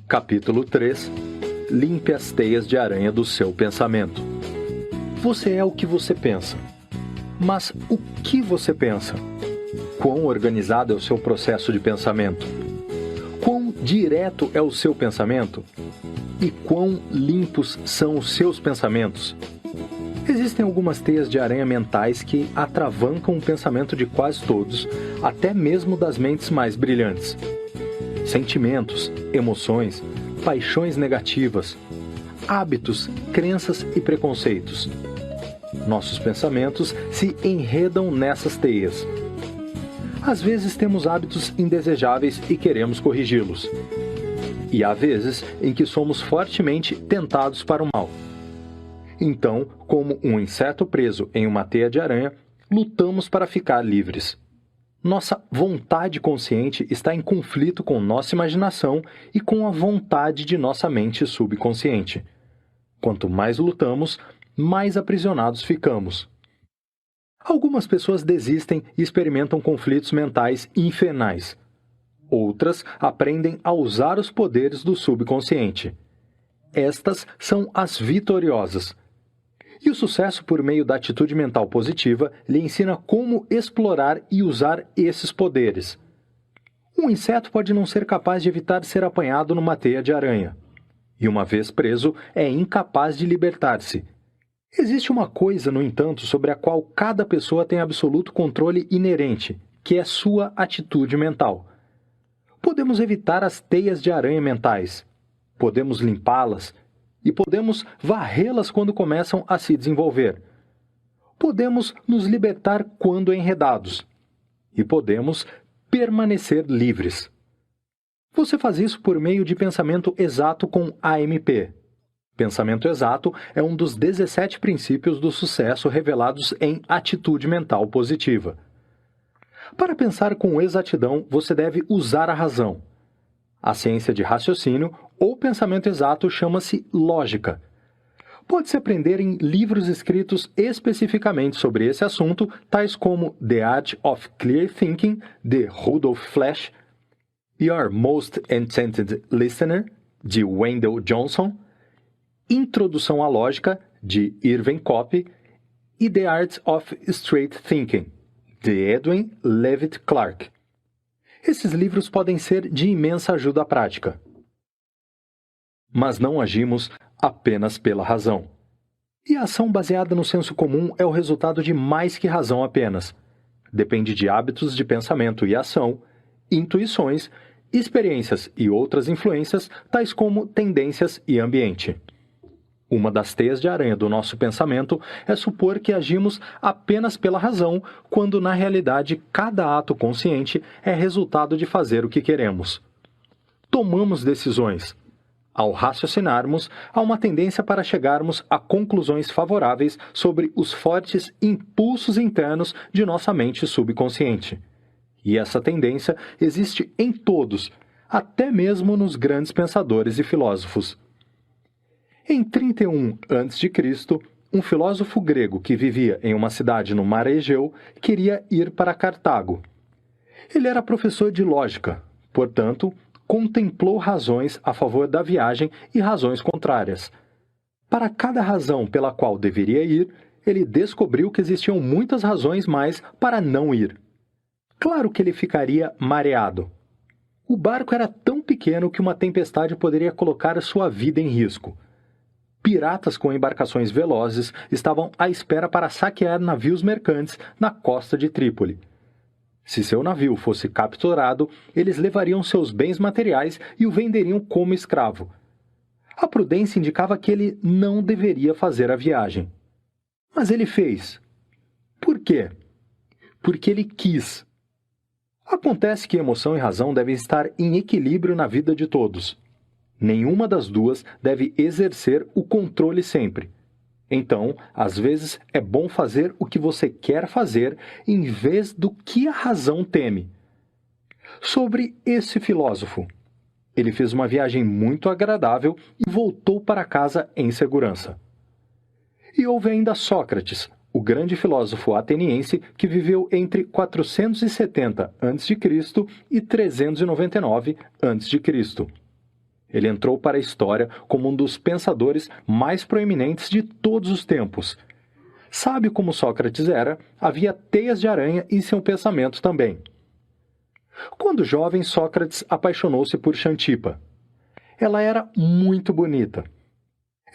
Capítulo 3. Limpe as teias de aranha do seu pensamento. Você é o que você pensa. Mas o que você pensa? Quão organizado é o seu processo de pensamento? Quão direto é o seu pensamento? E quão limpos são os seus pensamentos? Existem algumas teias de aranha mentais que atravancam o pensamento de quase todos, até mesmo das mentes mais brilhantes. Sentimentos, emoções, paixões negativas, hábitos, crenças e preconceitos. Nossos pensamentos se enredam nessas teias. Às vezes temos hábitos indesejáveis e queremos corrigi-los. E há vezes em que somos fortemente tentados para o mal. Então, como um inseto preso em uma teia de aranha, lutamos para ficar livres. Nossa vontade consciente está em conflito com nossa imaginação e com a vontade de nossa mente subconsciente. Quanto mais lutamos, mais aprisionados ficamos. Algumas pessoas desistem e experimentam conflitos mentais infernais. Outras aprendem a usar os poderes do subconsciente. Estas são as vitoriosas. E o sucesso por meio da atitude mental positiva lhe ensina como explorar e usar esses poderes. Um inseto pode não ser capaz de evitar ser apanhado numa teia de aranha. E uma vez preso, é incapaz de libertar-se. Existe uma coisa, no entanto, sobre a qual cada pessoa tem absoluto controle inerente, que é sua atitude mental. Podemos evitar as teias de aranha mentais. Podemos limpá-las. E podemos varrê-las quando começam a se desenvolver. Podemos nos libertar quando enredados. E podemos permanecer livres. Você faz isso por meio de pensamento exato com AMP. Pensamento exato é um dos 17 princípios do sucesso revelados em Atitude Mental Positiva. Para pensar com exatidão, você deve usar a razão. A ciência de raciocínio ou pensamento exato chama-se lógica. Pode-se aprender em livros escritos especificamente sobre esse assunto, tais como The Art of Clear Thinking, de Rudolf Flesch, Your Most Enchanted Listener, de Wendell Johnson, Introdução à Lógica, de Irving Cope, e The Art of Straight Thinking, de Edwin Levitt Clark. Esses livros podem ser de imensa ajuda prática. Mas não agimos apenas pela razão. E a ação baseada no senso comum é o resultado de mais que razão apenas. Depende de hábitos de pensamento e ação, intuições, experiências e outras influências, tais como tendências e ambiente. Uma das teias de aranha do nosso pensamento é supor que agimos apenas pela razão, quando na realidade cada ato consciente é resultado de fazer o que queremos. Tomamos decisões. Ao raciocinarmos, há uma tendência para chegarmos a conclusões favoráveis sobre os fortes impulsos internos de nossa mente subconsciente. E essa tendência existe em todos, até mesmo nos grandes pensadores e filósofos. Em 31 a.C., um filósofo grego que vivia em uma cidade no mar Egeu queria ir para Cartago. Ele era professor de lógica, portanto, contemplou razões a favor da viagem e razões contrárias. Para cada razão pela qual deveria ir, ele descobriu que existiam muitas razões mais para não ir. Claro que ele ficaria mareado. O barco era tão pequeno que uma tempestade poderia colocar sua vida em risco. Piratas com embarcações velozes estavam à espera para saquear navios mercantes na costa de Trípoli. Se seu navio fosse capturado, eles levariam seus bens materiais e o venderiam como escravo. A prudência indicava que ele não deveria fazer a viagem. Mas ele fez. Por quê? Porque ele quis. Acontece que emoção e razão devem estar em equilíbrio na vida de todos. Nenhuma das duas deve exercer o controle sempre. Então, às vezes, é bom fazer o que você quer fazer em vez do que a razão teme. Sobre esse filósofo, ele fez uma viagem muito agradável e voltou para casa em segurança. E houve ainda Sócrates, o grande filósofo ateniense que viveu entre 470 a.C. e 399 a.C. Ele entrou para a história como um dos pensadores mais proeminentes de todos os tempos. Sábio como Sócrates era, havia teias de aranha em seu pensamento também. Quando jovem, Sócrates apaixonou-se por Xantipa. Ela era muito bonita.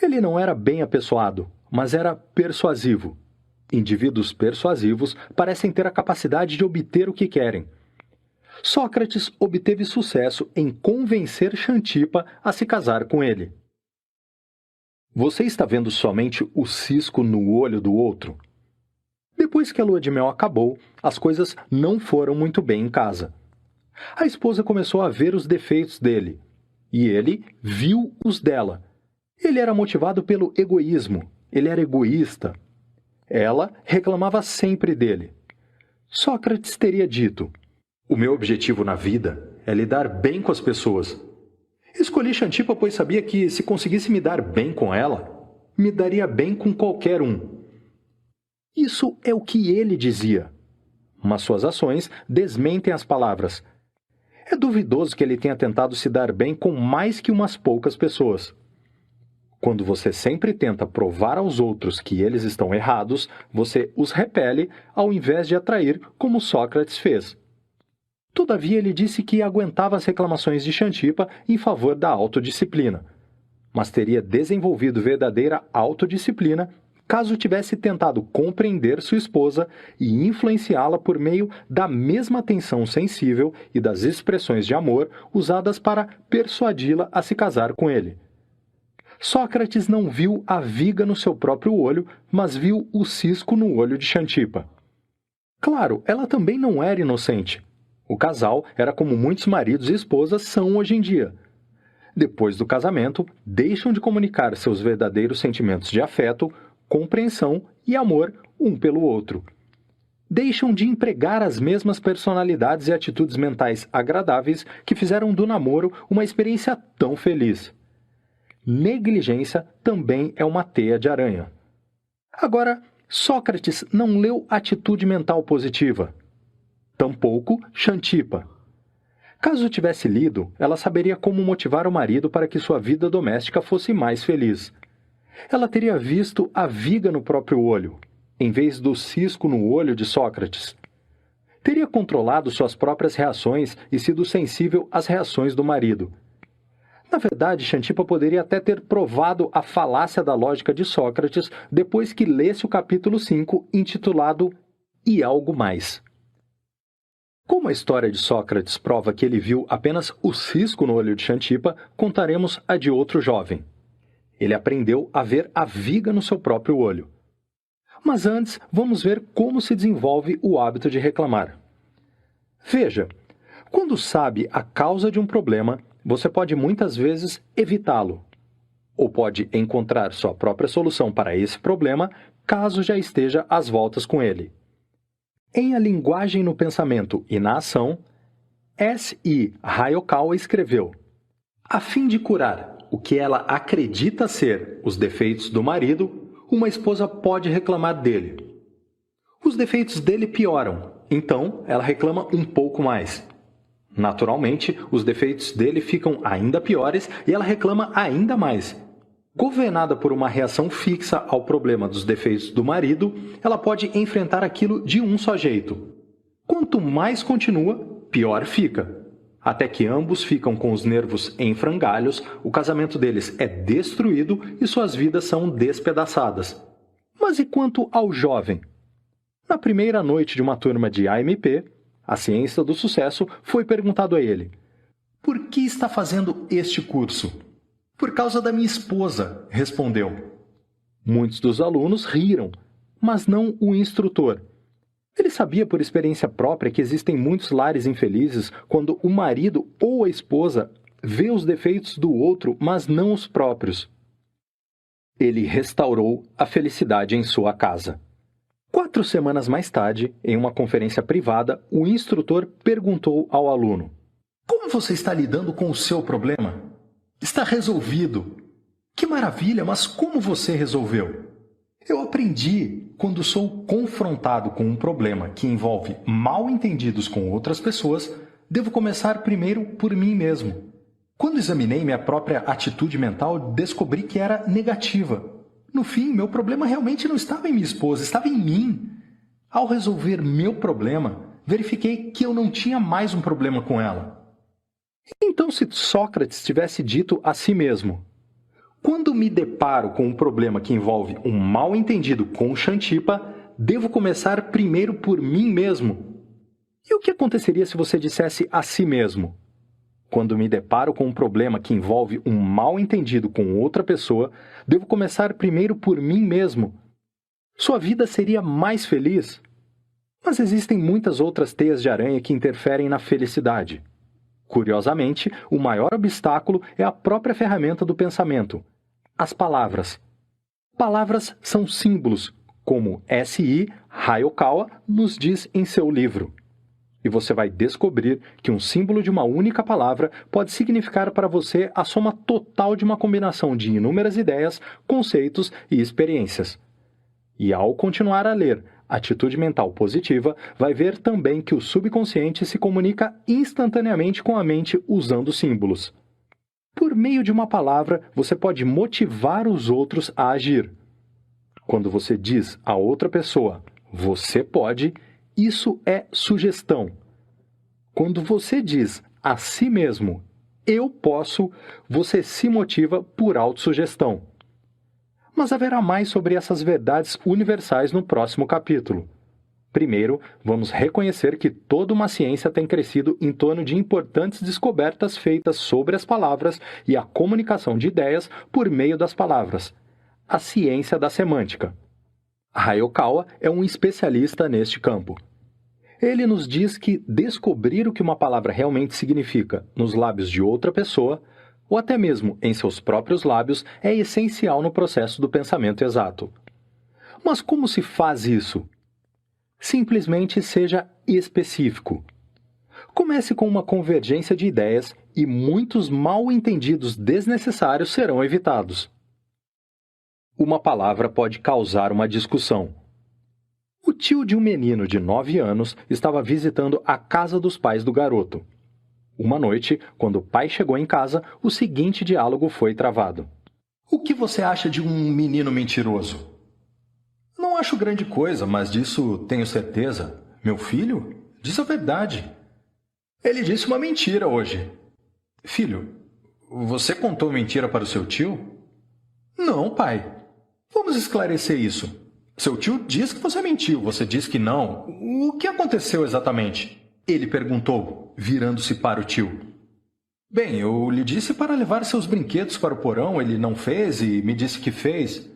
Ele não era bem apessoado, mas era persuasivo. Indivíduos persuasivos parecem ter a capacidade de obter o que querem. Sócrates obteve sucesso em convencer Xantipa a se casar com ele. Você está vendo somente o cisco no olho do outro? Depois que a lua de mel acabou, as coisas não foram muito bem em casa. A esposa começou a ver os defeitos dele, e ele viu os dela. Ele era motivado pelo egoísmo, ele era egoísta. Ela reclamava sempre dele. Sócrates teria dito: "O meu objetivo na vida é lidar bem com as pessoas. Escolhi Xantipa pois sabia que, se conseguisse me dar bem com ela, me daria bem com qualquer um." Isso é o que ele dizia. Mas suas ações desmentem as palavras. É duvidoso que ele tenha tentado se dar bem com mais que umas poucas pessoas. Quando você sempre tenta provar aos outros que eles estão errados, você os repele ao invés de atrair, como Sócrates fez. Todavia, ele disse que aguentava as reclamações de Xantipa em favor da autodisciplina, mas teria desenvolvido verdadeira autodisciplina caso tivesse tentado compreender sua esposa e influenciá-la por meio da mesma atenção sensível e das expressões de amor usadas para persuadi-la a se casar com ele. Sócrates não viu a viga no seu próprio olho, mas viu o cisco no olho de Xantipa. Claro, ela também não era inocente. O casal era como muitos maridos e esposas são hoje em dia. Depois do casamento, deixam de comunicar seus verdadeiros sentimentos de afeto, compreensão e amor um pelo outro. Deixam de empregar as mesmas personalidades e atitudes mentais agradáveis que fizeram do namoro uma experiência tão feliz. Negligência também é uma teia de aranha. Agora, Sócrates não leu atitude mental positiva. Tampouco Xantipa. Caso tivesse lido, ela saberia como motivar o marido para que sua vida doméstica fosse mais feliz. Ela teria visto a viga no próprio olho, em vez do cisco no olho de Sócrates. Teria controlado suas próprias reações e sido sensível às reações do marido. Na verdade, Xantipa poderia até ter provado a falácia da lógica de Sócrates depois que lesse o capítulo 5, intitulado E Algo Mais. Como a história de Sócrates prova que ele viu apenas o cisco no olho de Xantipa, contaremos a de outro jovem. Ele aprendeu a ver a viga no seu próprio olho. Mas antes, vamos ver como se desenvolve o hábito de reclamar. Veja, quando sabe a causa de um problema, você pode muitas vezes evitá-lo, ou pode encontrar sua própria solução para esse problema, caso já esteja às voltas com ele. Em A Linguagem no Pensamento e na Ação, S.I. Hayakawa escreveu: a fim de curar o que ela acredita ser os defeitos do marido, uma esposa pode reclamar dele. Os defeitos dele pioram, então ela reclama um pouco mais. Naturalmente, os defeitos dele ficam ainda piores e ela reclama ainda mais. Governada por uma reação fixa ao problema dos defeitos do marido, ela pode enfrentar aquilo de um só jeito. Quanto mais continua, pior fica. Até que ambos ficam com os nervos em frangalhos, o casamento deles é destruído e suas vidas são despedaçadas. Mas e quanto ao jovem? Na primeira noite de uma turma de AMP, a Ciência do Sucesso, foi perguntado a ele: por que está fazendo este curso? Por causa da minha esposa, respondeu. Muitos dos alunos riram, mas não o instrutor. Ele sabia por experiência própria que existem muitos lares infelizes quando o marido ou a esposa vê os defeitos do outro, mas não os próprios. Ele restaurou a felicidade em sua casa. 4 semanas mais tarde, em uma conferência privada, o instrutor perguntou ao aluno: como você está lidando com o seu problema? Está resolvido. Que maravilha, mas como você resolveu? Eu aprendi, quando sou confrontado com um problema que envolve mal-entendidos com outras pessoas, devo começar primeiro por mim mesmo. Quando examinei minha própria atitude mental, descobri que era negativa. No fim, meu problema realmente não estava em minha esposa, estava em mim. Ao resolver meu problema, verifiquei que eu não tinha mais um problema com ela. Então, se Sócrates tivesse dito a si mesmo: quando me deparo com um problema que envolve um mal-entendido com Xantipa, devo começar primeiro por mim mesmo. E o que aconteceria se você dissesse a si mesmo: quando me deparo com um problema que envolve um mal-entendido com outra pessoa, devo começar primeiro por mim mesmo? Sua vida seria mais feliz? Mas existem muitas outras teias de aranha que interferem na felicidade. Curiosamente, o maior obstáculo é a própria ferramenta do pensamento: as palavras. Palavras são símbolos, como S.I. Hayakawa nos diz em seu livro. E você vai descobrir que um símbolo de uma única palavra pode significar para você a soma total de uma combinação de inúmeras ideias, conceitos e experiências. E ao continuar a ler Atitude Mental Positiva, vai ver também que o subconsciente se comunica instantaneamente com a mente usando símbolos. Por meio de uma palavra, você pode motivar os outros a agir. Quando você diz a outra pessoa, você pode, isso é sugestão. Quando você diz a si mesmo, eu posso, você se motiva por autossugestão. Mas haverá mais sobre essas verdades universais no próximo capítulo. Primeiro, vamos reconhecer que toda uma ciência tem crescido em torno de importantes descobertas feitas sobre as palavras e a comunicação de ideias por meio das palavras. A ciência da semântica. Hayakawa é um especialista neste campo. Ele nos diz que descobrir o que uma palavra realmente significa nos lábios de outra pessoa, ou até mesmo em seus próprios lábios, é essencial no processo do pensamento exato. Mas como se faz isso? Simplesmente seja específico. Comece com uma convergência de ideias e muitos mal-entendidos desnecessários serão evitados. Uma palavra pode causar uma discussão. O tio de um menino de 9 anos estava visitando a casa dos pais do garoto. Uma noite, quando o pai chegou em casa, o seguinte diálogo foi travado. O que você acha de um menino mentiroso? Não acho grande coisa, mas disso tenho certeza. Meu filho diz a verdade. Ele disse uma mentira hoje. Filho, você contou mentira para o seu tio? Não, pai. Vamos esclarecer isso. Seu tio diz que você mentiu, você diz que não. O que aconteceu exatamente? Ele perguntou, virando-se para o tio. Bem, eu lhe disse para levar seus brinquedos para o porão, ele não fez e me disse que fez.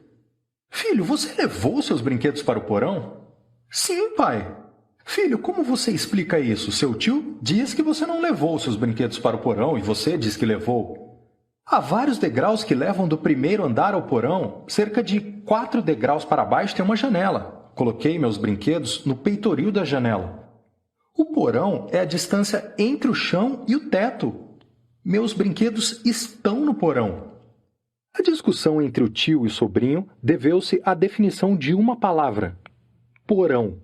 Filho, você levou seus brinquedos para o porão? Sim, pai. Filho, como você explica isso? Seu tio diz que você não levou seus brinquedos para o porão e você diz que levou. Há vários degraus que levam do primeiro andar ao porão. Cerca de 4 degraus para baixo tem uma janela. Coloquei meus brinquedos no peitoril da janela. O porão é a distância entre o chão e o teto. Meus brinquedos estão no porão. A discussão entre o tio e o sobrinho deveu-se à definição de uma palavra: porão.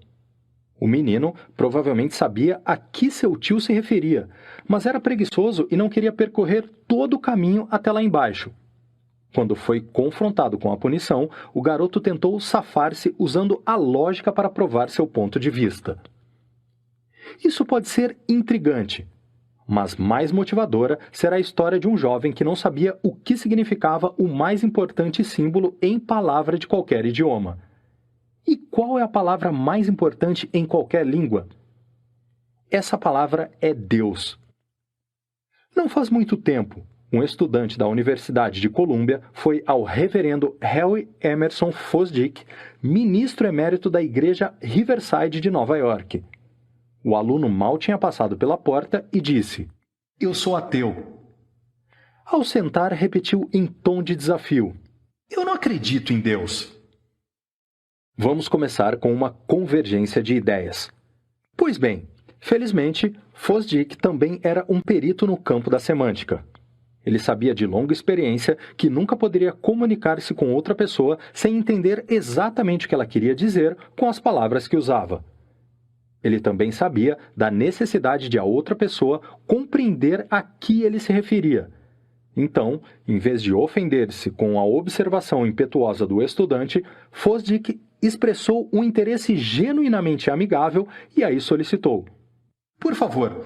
O menino provavelmente sabia a que seu tio se referia, mas era preguiçoso e não queria percorrer todo o caminho até lá embaixo. Quando foi confrontado com a punição, o garoto tentou safar-se usando a lógica para provar seu ponto de vista. Isso pode ser intrigante, mas mais motivadora será a história de um jovem que não sabia o que significava o mais importante símbolo em palavra de qualquer idioma. E qual é a palavra mais importante em qualquer língua? Essa palavra é Deus. Não faz muito tempo, um estudante da Universidade de Colômbia foi ao reverendo Harry Emerson Fosdick, ministro emérito da Igreja Riverside de Nova York. O aluno mal tinha passado pela porta e disse: "Eu sou ateu." Ao sentar, repetiu em tom de desafio: "Eu não acredito em Deus." Vamos começar com uma convergência de ideias. Pois bem, felizmente, Fosdick também era um perito no campo da semântica. Ele sabia de longa experiência que nunca poderia comunicar-se com outra pessoa sem entender exatamente o que ela queria dizer com as palavras que usava. Ele também sabia da necessidade de a outra pessoa compreender a que ele se referia, Então, em vez de ofender-se com a observação impetuosa do estudante, Fosdick expressou um interesse genuinamente amigável e aí solicitou: "Por favor,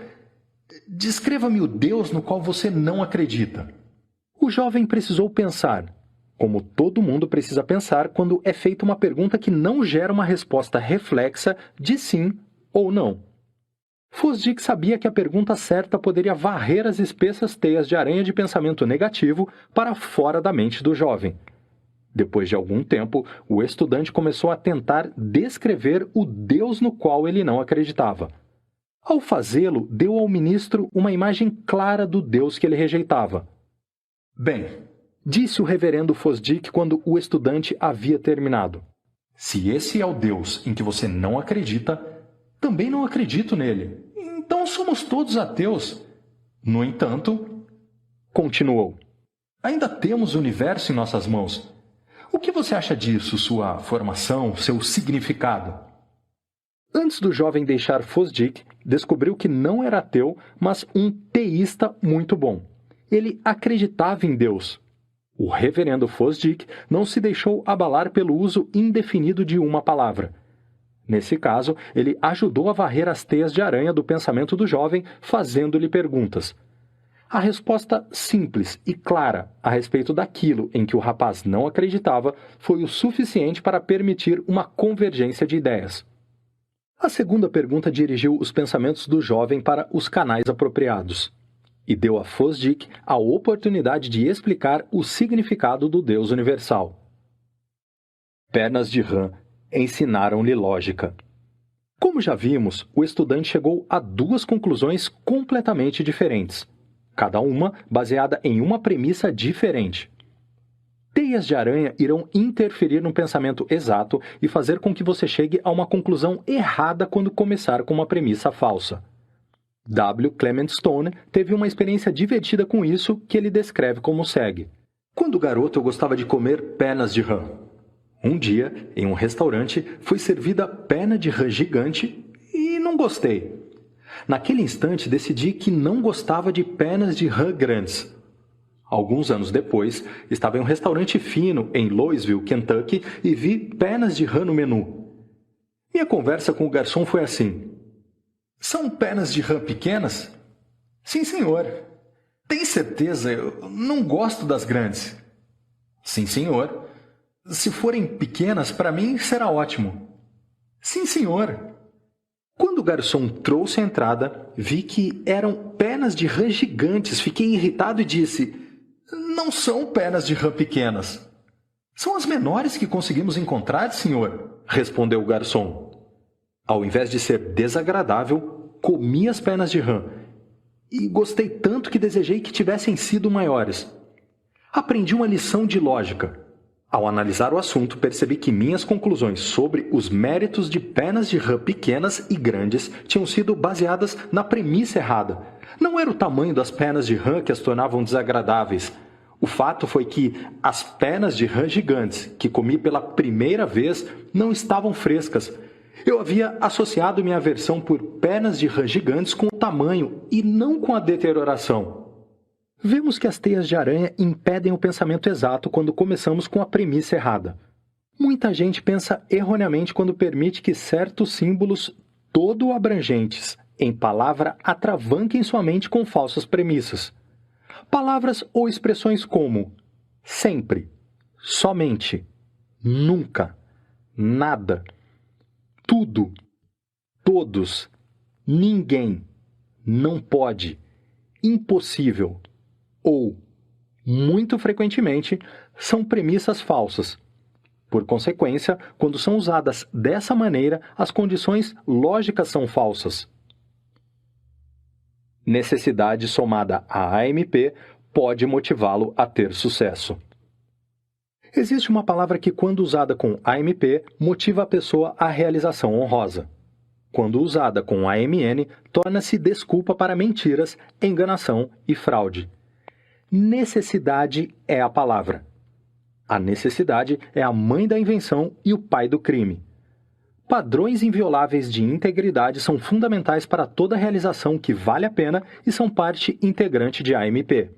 descreva-me o Deus no qual você não acredita." O jovem precisou pensar, como todo mundo precisa pensar quando é feita uma pergunta que não gera uma resposta reflexa de sim ou não. Fosdick sabia que a pergunta certa poderia varrer as espessas teias de aranha de pensamento negativo para fora da mente do jovem. Depois de algum tempo, o estudante começou a tentar descrever o Deus no qual ele não acreditava. Ao fazê-lo, deu ao ministro uma imagem clara do Deus que ele rejeitava. "Bem", disse o reverendo Fosdick quando o estudante havia terminado, "se esse é o Deus em que você não acredita, também não acredito nele. Então somos todos ateus. No entanto", continuou, "ainda temos o universo em nossas mãos. O que você acha disso, sua formação, seu significado?" Antes do jovem deixar Fosdick, descobriu que não era ateu, mas um teísta muito bom. Ele acreditava em Deus. O reverendo Fosdick não se deixou abalar pelo uso indefinido de uma palavra. Nesse caso, ele ajudou a varrer as teias de aranha do pensamento do jovem, fazendo-lhe perguntas. A resposta simples e clara a respeito daquilo em que o rapaz não acreditava foi o suficiente para permitir uma convergência de ideias. A segunda pergunta dirigiu os pensamentos do jovem para os canais apropriados e deu a Fosdick a oportunidade de explicar o significado do Deus universal. Pernas de rã ensinaram-lhe lógica. Como já vimos, o estudante chegou a duas conclusões completamente diferentes, cada uma baseada em uma premissa diferente. Teias de aranha irão interferir no pensamento exato e fazer com que você chegue a uma conclusão errada quando começar com uma premissa falsa. W. Clement Stone teve uma experiência divertida com isso que ele descreve como segue. "Quando garoto, eu gostava de comer pernas de rã. Um dia, em um restaurante, foi servida perna de rã gigante e não gostei. Naquele instante, decidi que não gostava de pernas de rã grandes. Alguns anos depois, estava em um restaurante fino em Louisville, Kentucky, e vi pernas de rã no menu. Minha conversa com o garçom foi assim: "São pernas de rã pequenas?" "Sim, senhor." "Tem certeza? Eu não gosto das grandes." "Sim, senhor." "Se forem pequenas, para mim será ótimo." "Sim, senhor." Quando o garçom trouxe a entrada, vi que eram pernas de rã gigantes. Fiquei irritado e disse: "Não são pernas de rã pequenas." "São as menores que conseguimos encontrar, senhor," respondeu o garçom. Ao invés de ser desagradável, comi as pernas de rã e gostei tanto que desejei que tivessem sido maiores. Aprendi uma lição de lógica. Ao analisar o assunto, percebi que minhas conclusões sobre os méritos de pernas de rã pequenas e grandes tinham sido baseadas na premissa errada. Não era o tamanho das pernas de rã que as tornavam desagradáveis. O fato foi que as pernas de rã gigantes, que comi pela primeira vez, não estavam frescas. Eu havia associado minha aversão por pernas de rã gigantes com o tamanho e não com a deterioração. Vemos que as teias de aranha impedem o pensamento exato quando começamos com a premissa errada. Muita gente pensa erroneamente quando permite que certos símbolos todo abrangentes em palavra atravanquem sua mente com falsas premissas. Palavras ou expressões como sempre, somente, nunca, nada, tudo, todos, ninguém, não pode, impossível ou, muito frequentemente, são premissas falsas. Por consequência, quando são usadas dessa maneira, as condições lógicas são falsas. Necessidade somada a AMP pode motivá-lo a ter sucesso. Existe uma palavra que, quando usada com AMP, motiva a pessoa à realização honrosa. Quando usada com AMN, torna-se desculpa para mentiras, enganação e fraude. Necessidade é a palavra. A necessidade é a mãe da invenção e o pai do crime. Padrões invioláveis de integridade são fundamentais para toda realização que vale a pena e são parte integrante de AMP.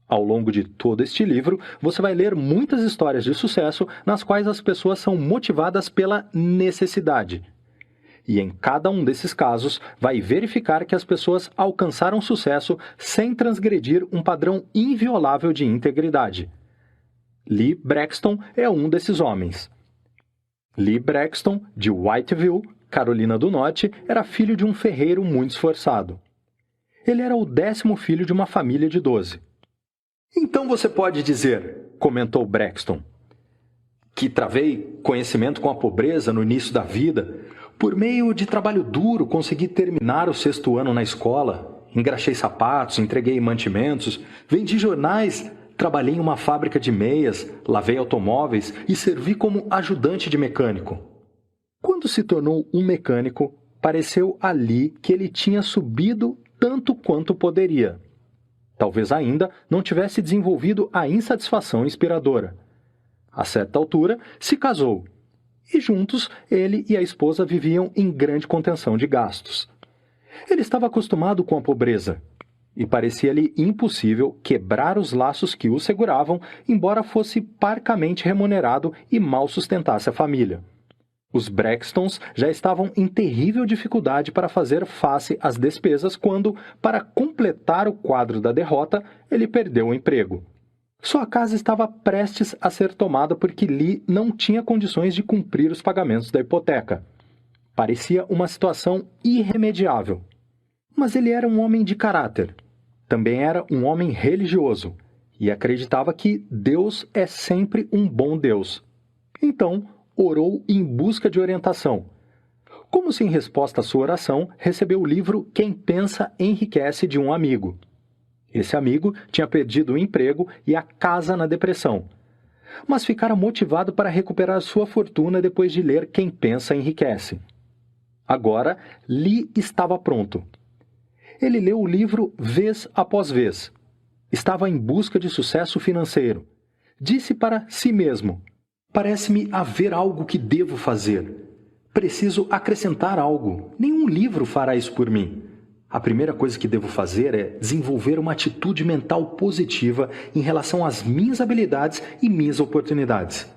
Ao longo de todo este livro, você vai ler muitas histórias de sucesso nas quais as pessoas são motivadas pela necessidade. E em cada um desses casos, vai verificar que as pessoas alcançaram sucesso sem transgredir um padrão inviolável de integridade. Lee Braxton é um desses homens. Lee Braxton, de Whiteville, Carolina do Norte, era filho de um ferreiro muito esforçado. Ele era o 10º filho de uma família de 12. Então você pode dizer, comentou Braxton, que travei conhecimento com a pobreza no início da vida. Por meio de trabalho duro, consegui terminar o 6º ano na escola. Engraxei sapatos, entreguei mantimentos, vendi jornais, trabalhei em uma fábrica de meias, lavei automóveis e servi como ajudante de mecânico. Quando se tornou um mecânico, pareceu a Lee que ele tinha subido tanto quanto poderia. Talvez ainda não tivesse desenvolvido a insatisfação inspiradora. A certa altura, se casou. E juntos, ele e a esposa viviam em grande contenção de gastos. Ele estava acostumado com a pobreza, e parecia-lhe impossível quebrar os laços que o seguravam, embora fosse parcamente remunerado e mal sustentasse a família. Os Braxtons já estavam em terrível dificuldade para fazer face às despesas quando, para completar o quadro da derrota, ele perdeu o emprego. Sua casa estava prestes a ser tomada porque Lee não tinha condições de cumprir os pagamentos da hipoteca. Parecia uma situação irremediável. Mas ele era um homem de caráter. Também era um homem religioso e acreditava que Deus é sempre um bom Deus. Então, orou em busca de orientação. Como se em resposta à sua oração, recebeu o livro Quem Pensa Enriquece de um amigo. Esse amigo tinha perdido o emprego e a casa na depressão, mas ficara motivado para recuperar sua fortuna depois de ler Quem Pensa Enriquece. Agora, Lee estava pronto. Ele leu o livro vez após vez. Estava em busca de sucesso financeiro. Disse para si mesmo: parece-me haver algo que devo fazer. Preciso acrescentar algo. Nenhum livro fará isso por mim. A primeira coisa que devo fazer é desenvolver uma atitude mental positiva em relação às minhas habilidades e minhas oportunidades.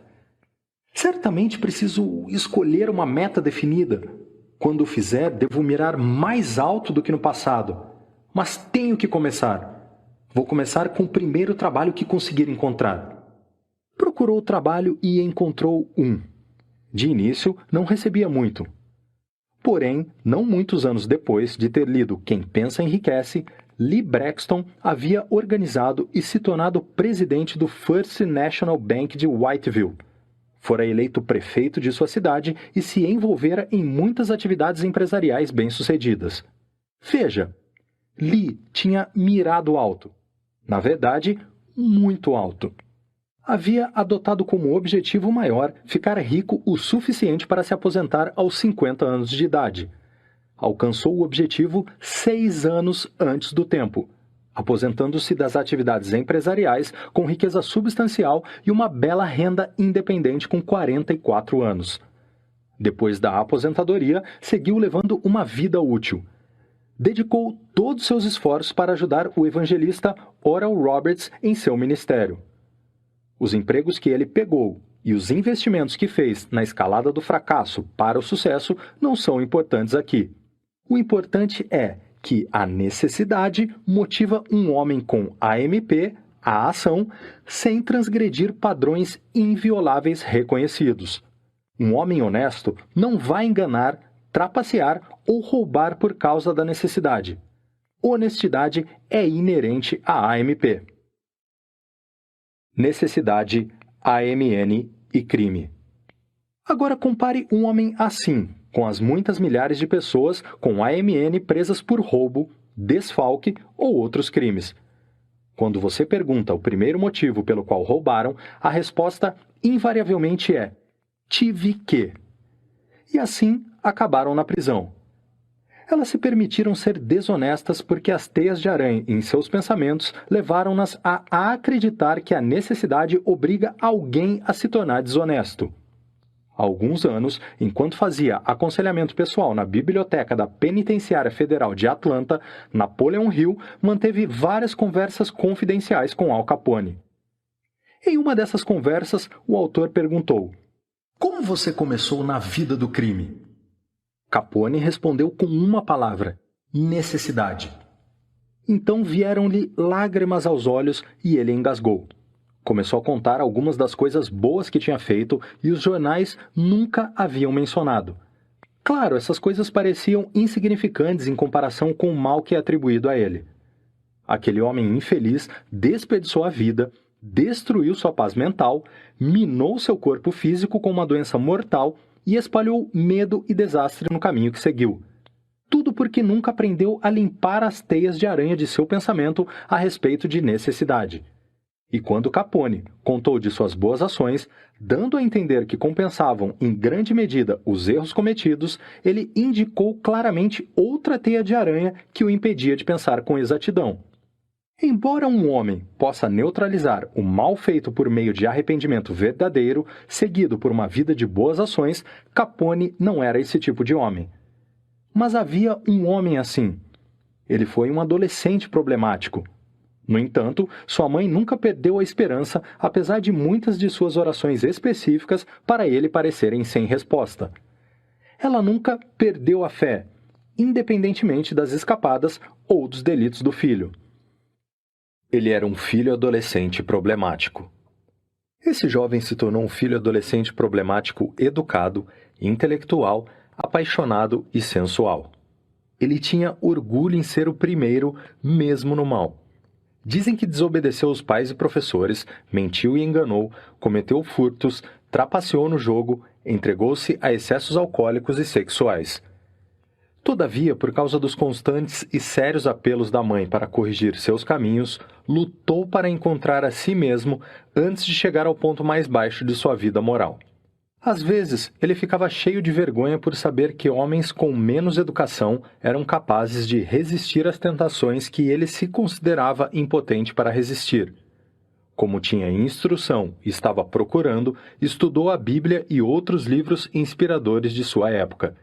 Certamente preciso escolher uma meta definida. Quando o fizer, devo mirar mais alto do que no passado. Mas tenho que começar. Vou começar com o primeiro trabalho que conseguir encontrar. Procurou o trabalho e encontrou um. De início, não recebia muito. Porém, não muitos anos depois de ter lido Quem Pensa Enriquece, Lee Braxton havia organizado e se tornado presidente do First National Bank de Whiteville. Fora eleito prefeito de sua cidade e se envolvera em muitas atividades empresariais bem-sucedidas. Veja, Lee tinha mirado alto. Na verdade, muito alto. Havia adotado como objetivo maior ficar rico o suficiente para se aposentar aos 50 anos de idade. Alcançou o objetivo 6 anos antes do tempo, aposentando-se das atividades empresariais com riqueza substancial e uma bela renda independente com 44 anos. Depois da aposentadoria, seguiu levando uma vida útil. Dedicou todos seus esforços para ajudar o evangelista Oral Roberts em seu ministério. Os empregos que ele pegou e os investimentos que fez na escalada do fracasso para o sucesso não são importantes aqui. O importante é que a necessidade motiva um homem com AMP à ação sem transgredir padrões invioláveis reconhecidos. Um homem honesto não vai enganar, trapacear ou roubar por causa da necessidade. Honestidade é inerente à AMP. Necessidade, AMN e crime. Agora compare um homem assim, com as muitas milhares de pessoas com AMN presas por roubo, desfalque ou outros crimes. Quando você pergunta o primeiro motivo pelo qual roubaram, a resposta invariavelmente é: tive que. E assim acabaram na prisão. Elas se permitiram ser desonestas porque as teias de aranha em seus pensamentos levaram-nas a acreditar que a necessidade obriga alguém a se tornar desonesto. Há alguns anos, enquanto fazia aconselhamento pessoal na biblioteca da Penitenciária Federal de Atlanta, Napoleon Hill manteve várias conversas confidenciais com Al Capone. Em uma dessas conversas, o autor perguntou: "Como você começou na vida do crime?" Capone respondeu com uma palavra: necessidade. Então vieram-lhe lágrimas aos olhos e ele engasgou. Começou a contar algumas das coisas boas que tinha feito e os jornais nunca haviam mencionado. Claro, essas coisas pareciam insignificantes em comparação com o mal que é atribuído a ele. Aquele homem infeliz desperdiçou a vida, destruiu sua paz mental, minou seu corpo físico com uma doença mortal e espalhou medo e desastre no caminho que seguiu. Tudo porque nunca aprendeu a limpar as teias de aranha de seu pensamento a respeito de necessidade. E quando Capone contou de suas boas ações, dando a entender que compensavam em grande medida os erros cometidos, ele indicou claramente outra teia de aranha que o impedia de pensar com exatidão. Embora um homem possa neutralizar o mal feito por meio de arrependimento verdadeiro, seguido por uma vida de boas ações, Capone não era esse tipo de homem. Mas havia um homem assim. Ele foi um adolescente problemático. No entanto, sua mãe nunca perdeu a esperança, apesar de muitas de suas orações específicas para ele parecerem sem resposta. Ela nunca perdeu a fé, independentemente das escapadas ou dos delitos do filho. Ele era um filho adolescente problemático. Esse jovem se tornou um filho adolescente problemático educado, intelectual, apaixonado e sensual. Ele tinha orgulho em ser o primeiro, mesmo no mal. Dizem que desobedeceu aos pais e professores, mentiu e enganou, cometeu furtos, trapaceou no jogo, entregou-se a excessos alcoólicos e sexuais. Todavia, por causa dos constantes e sérios apelos da mãe para corrigir seus caminhos, lutou para encontrar a si mesmo antes de chegar ao ponto mais baixo de sua vida moral. Às vezes, ele ficava cheio de vergonha por saber que homens com menos educação eram capazes de resistir às tentações que ele se considerava impotente para resistir. Como tinha instrução e estava procurando, estudou a Bíblia e outros livros inspiradores de sua época.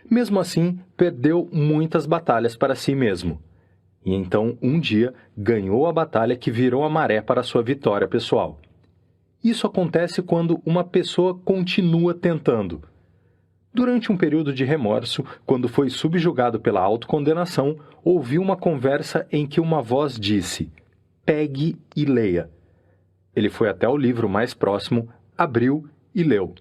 Mesmo assim, perdeu muitas batalhas para si mesmo. E então, um dia, ganhou a batalha que virou a maré para sua vitória pessoal. Isso acontece quando uma pessoa continua tentando. Durante um período de remorso, quando foi subjugado pela autocondenação, ouviu uma conversa em que uma voz disse: "Pegue e leia." Ele foi até o livro mais próximo, abriu e leu: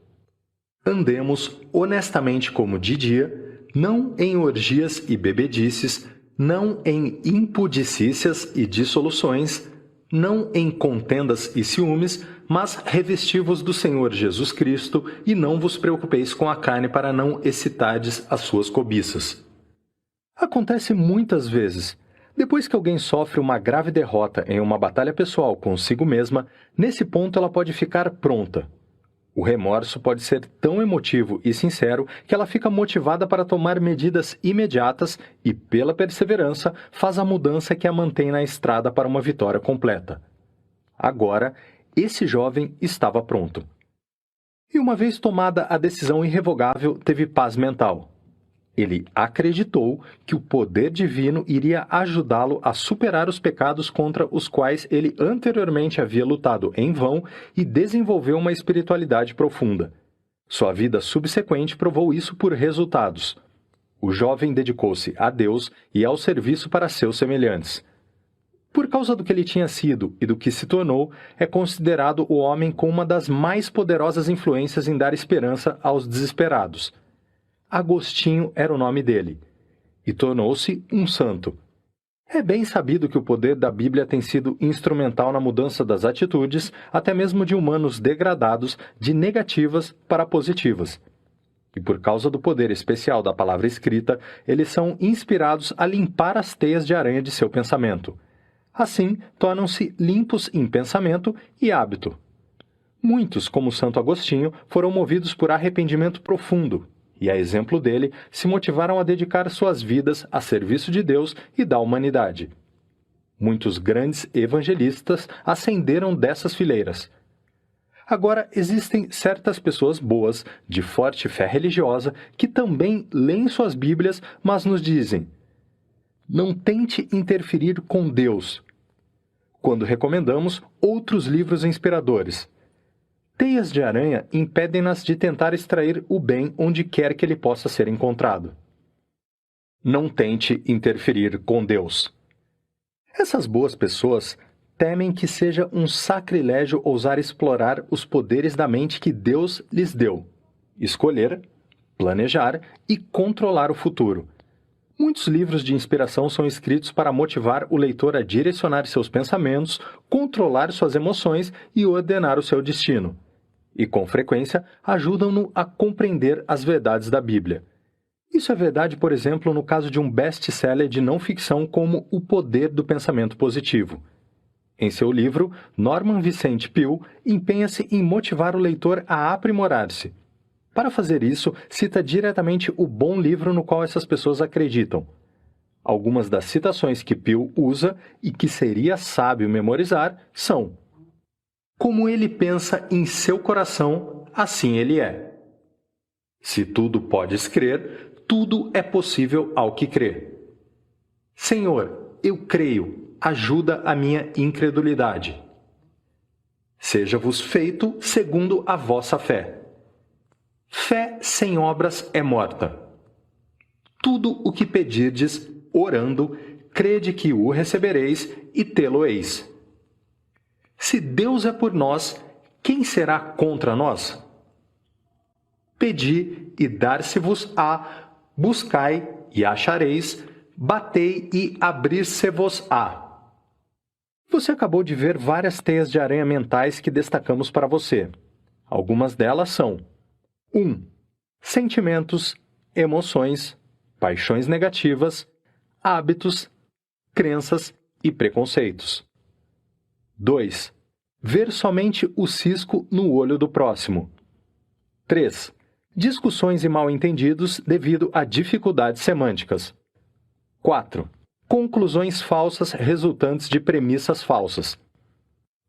"Andemos honestamente como de dia, não em orgias e bebedices, não em impudicícias e dissoluções, não em contendas e ciúmes, mas revesti-vos do Senhor Jesus Cristo e não vos preocupeis com a carne para não excitardes as suas cobiças." Acontece muitas vezes. Depois que alguém sofre uma grave derrota em uma batalha pessoal consigo mesma, nesse ponto ela pode ficar pronta. O remorso pode ser tão emotivo e sincero que ela fica motivada para tomar medidas imediatas e, pela perseverança, faz a mudança que a mantém na estrada para uma vitória completa. Agora, esse jovem estava pronto. E uma vez tomada a decisão irrevogável, teve paz mental. Ele acreditou que o poder divino iria ajudá-lo a superar os pecados contra os quais ele anteriormente havia lutado em vão e desenvolveu uma espiritualidade profunda. Sua vida subsequente provou isso por resultados. O jovem dedicou-se a Deus e ao serviço para seus semelhantes. Por causa do que ele tinha sido e do que se tornou, é considerado o homem com uma das mais poderosas influências em dar esperança aos desesperados. Agostinho era o nome dele, e tornou-se um santo. É bem sabido que o poder da Bíblia tem sido instrumental na mudança das atitudes, até mesmo de humanos degradados, de negativas para positivas. E por causa do poder especial da palavra escrita, eles são inspirados a limpar as teias de aranha de seu pensamento. Assim, tornam-se limpos em pensamento e hábito. Muitos, como Santo Agostinho, foram movidos por arrependimento profundo, e, a exemplo dele, se motivaram a dedicar suas vidas a serviço de Deus e da humanidade. Muitos grandes evangelistas ascenderam dessas fileiras. Agora, existem certas pessoas boas, de forte fé religiosa, que também leem suas Bíblias, mas nos dizem: não tente interferir com Deus, quando recomendamos outros livros inspiradores. Teias de aranha impedem-nas de tentar extrair o bem onde quer que ele possa ser encontrado. Não tente interferir com Deus. Essas boas pessoas temem que seja um sacrilégio ousar explorar os poderes da mente que Deus lhes deu, escolher, planejar e controlar o futuro. Muitos livros de inspiração são escritos para motivar o leitor a direcionar seus pensamentos, controlar suas emoções e ordenar o seu destino. E, com frequência, ajudam-no a compreender as verdades da Bíblia. Isso é verdade, por exemplo, no caso de um best-seller de não-ficção como O Poder do Pensamento Positivo. Em seu livro, Norman Vincent Peale empenha-se em motivar o leitor a aprimorar-se. Para fazer isso, cita diretamente o bom livro no qual essas pessoas acreditam. Algumas das citações que Peale usa e que seria sábio memorizar são: como ele pensa em seu coração, assim ele é. Se tudo podes crer, tudo é possível ao que crê. Senhor, eu creio, ajuda a minha incredulidade. Seja-vos feito segundo a vossa fé. Fé sem obras é morta. Tudo o que pedirdes, orando, crede que o recebereis e tê-lo-eis. Se Deus é por nós, quem será contra nós? Pedi e dar-se-vos-á, buscai e achareis, batei e abrir-se-vos-á. Você acabou de ver várias teias de aranha mentais que destacamos para você. Algumas delas são: 1. Sentimentos, emoções, paixões negativas, hábitos, crenças e preconceitos. 2. Ver somente o cisco no olho do próximo. 3. Discussões e mal-entendidos devido a dificuldades semânticas. 4. Conclusões falsas resultantes de premissas falsas.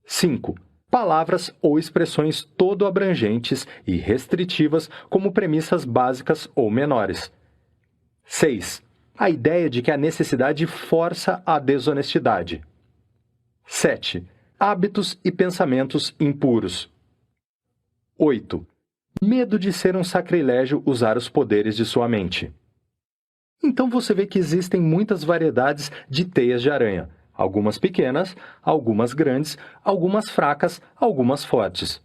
5. Palavras ou expressões todo abrangentes e restritivas como premissas básicas ou menores. 6. A ideia de que a necessidade força a desonestidade. 7. Hábitos e pensamentos impuros. 8. Medo de ser um sacrilégio usar os poderes de sua mente. Então você vê que existem muitas variedades de teias de aranha. Algumas pequenas, algumas grandes, algumas fracas, algumas fortes.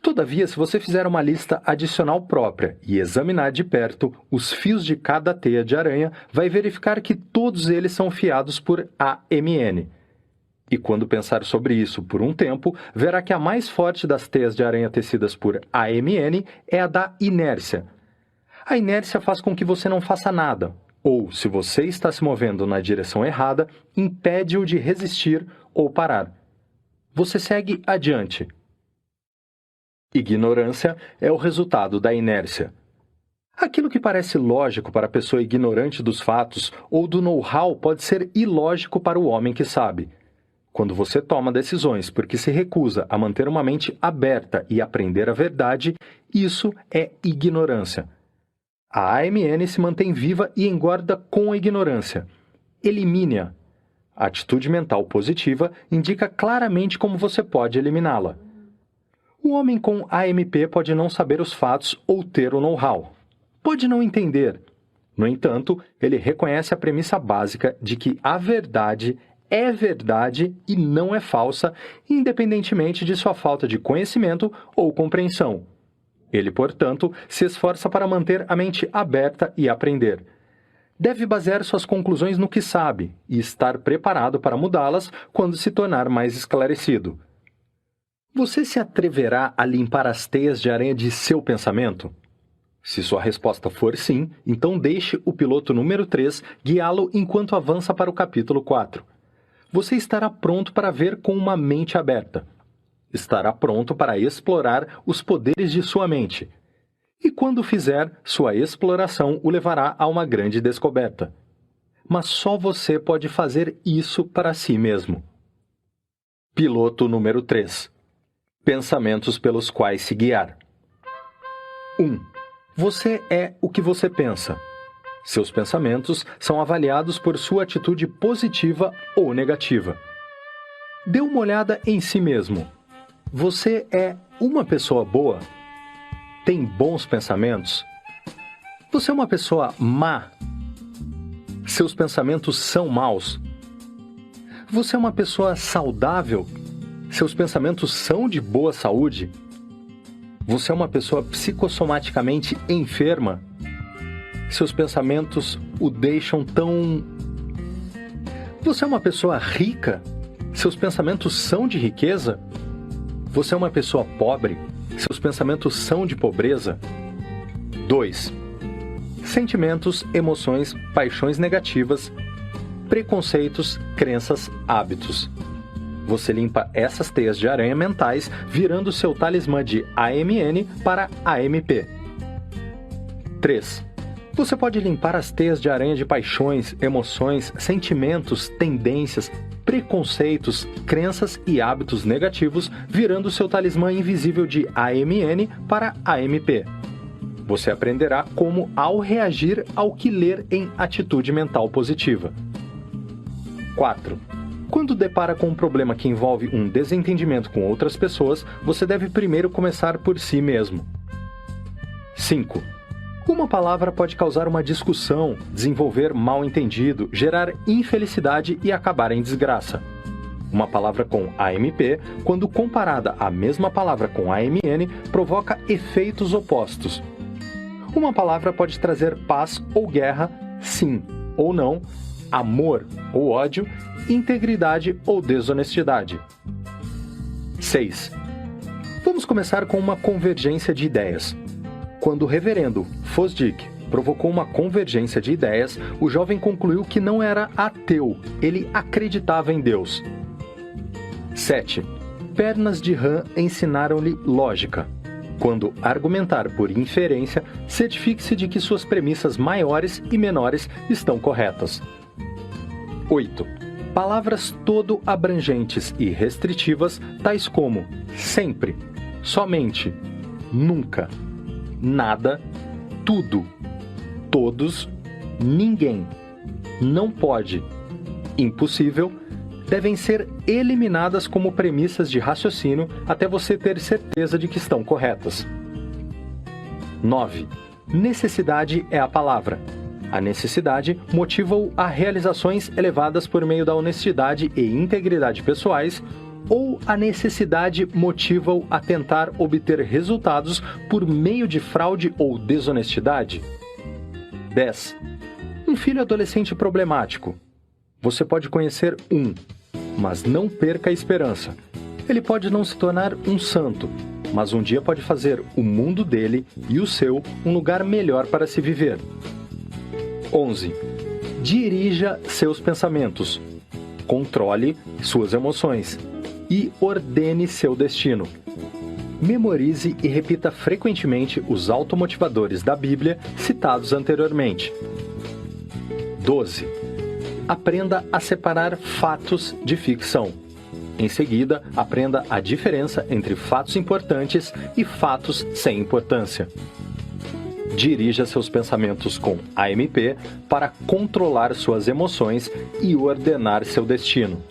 Todavia, se você fizer uma lista adicional própria e examinar de perto os fios de cada teia de aranha, vai verificar que todos eles são fiados por AMN. E quando pensar sobre isso por um tempo, verá que a mais forte das teias de aranha tecidas por AMN é a da inércia. A inércia faz com que você não faça nada, ou, se você está se movendo na direção errada, impede-o de resistir ou parar. Você segue adiante. Ignorância é o resultado da inércia. Aquilo que parece lógico para a pessoa ignorante dos fatos ou do know-how pode ser ilógico para o homem que sabe. Quando você toma decisões porque se recusa a manter uma mente aberta e aprender a verdade, isso é ignorância. A AMN se mantém viva e engorda com a ignorância. Elimine-a. A atitude mental positiva indica claramente como você pode eliminá-la. O homem com AMP pode não saber os fatos ou ter o know-how. Pode não entender. No entanto, ele reconhece a premissa básica de que a verdade é verdade e não é falsa, independentemente de sua falta de conhecimento ou compreensão. Ele, portanto, se esforça para manter a mente aberta e aprender. Deve basear suas conclusões no que sabe e estar preparado para mudá-las quando se tornar mais esclarecido. Você se atreverá a limpar as teias de aranha de seu pensamento? Se sua resposta for sim, então deixe o piloto número 3 guiá-lo enquanto avança para o capítulo 4. Você estará pronto para ver com uma mente aberta. Estará pronto para explorar os poderes de sua mente. E quando fizer, sua exploração o levará a uma grande descoberta. Mas só você pode fazer isso para si mesmo. Piloto número 3. Pensamentos pelos quais se guiar. 1. Você é o que você pensa. Seus pensamentos são avaliados por sua atitude positiva ou negativa. Dê uma olhada em si mesmo. Você é uma pessoa boa? Tem bons pensamentos? Você é uma pessoa má? Seus pensamentos são maus? Você é uma pessoa saudável? Seus pensamentos são de boa saúde? Você é uma pessoa psicossomaticamente enferma? Seus pensamentos o deixam tão... Você é uma pessoa rica? Seus pensamentos são de riqueza? Você é uma pessoa pobre? Seus pensamentos são de pobreza? 2. Sentimentos, emoções, paixões negativas, preconceitos, crenças, hábitos. Você limpa essas teias de aranha mentais virando seu talismã de AMN para AMP. 3. Você pode limpar as teias de aranha de paixões, emoções, sentimentos, tendências, preconceitos, crenças e hábitos negativos virando seu talismã invisível de AMN para AMP. Você aprenderá como ao reagir ao que ler em atitude mental positiva. 4. Quando depara com um problema que envolve um desentendimento com outras pessoas, você deve primeiro começar por si mesmo. 5. Uma palavra pode causar uma discussão, desenvolver mal-entendido, gerar infelicidade e acabar em desgraça. Uma palavra com AMP, quando comparada à mesma palavra com AMN, provoca efeitos opostos. Uma palavra pode trazer paz ou guerra, sim ou não, amor ou ódio, integridade ou desonestidade. 6. Vamos começar com uma convergência de ideias. Quando o reverendo Fosdick provocou uma convergência de ideias, o jovem concluiu que não era ateu, ele acreditava em Deus. 7. Pernas de rã ensinaram-lhe lógica. Quando argumentar por inferência, certifique-se de que suas premissas maiores e menores estão corretas. 8. Palavras todo abrangentes e restritivas, tais como sempre, somente, nunca, nada, tudo, todos, ninguém, não pode, impossível, devem ser eliminadas como premissas de raciocínio até você ter certeza de que estão corretas. 9. Necessidade é a palavra. A necessidade motiva-o a realizações elevadas por meio da honestidade e integridade pessoais, ou a necessidade motiva-o a tentar obter resultados por meio de fraude ou desonestidade? 10. Um filho adolescente problemático. Você pode conhecer um, mas não perca a esperança. Ele pode não se tornar um santo, mas um dia pode fazer o mundo dele e o seu um lugar melhor para se viver. 11. Dirija seus pensamentos. Controle suas emoções. E ordene seu destino. Memorize e repita frequentemente os automotivadores da Bíblia citados anteriormente. 12. Aprenda a separar fatos de ficção. Em seguida, aprenda a diferença entre fatos importantes e fatos sem importância. Dirija seus pensamentos com AMP para controlar suas emoções e ordenar seu destino.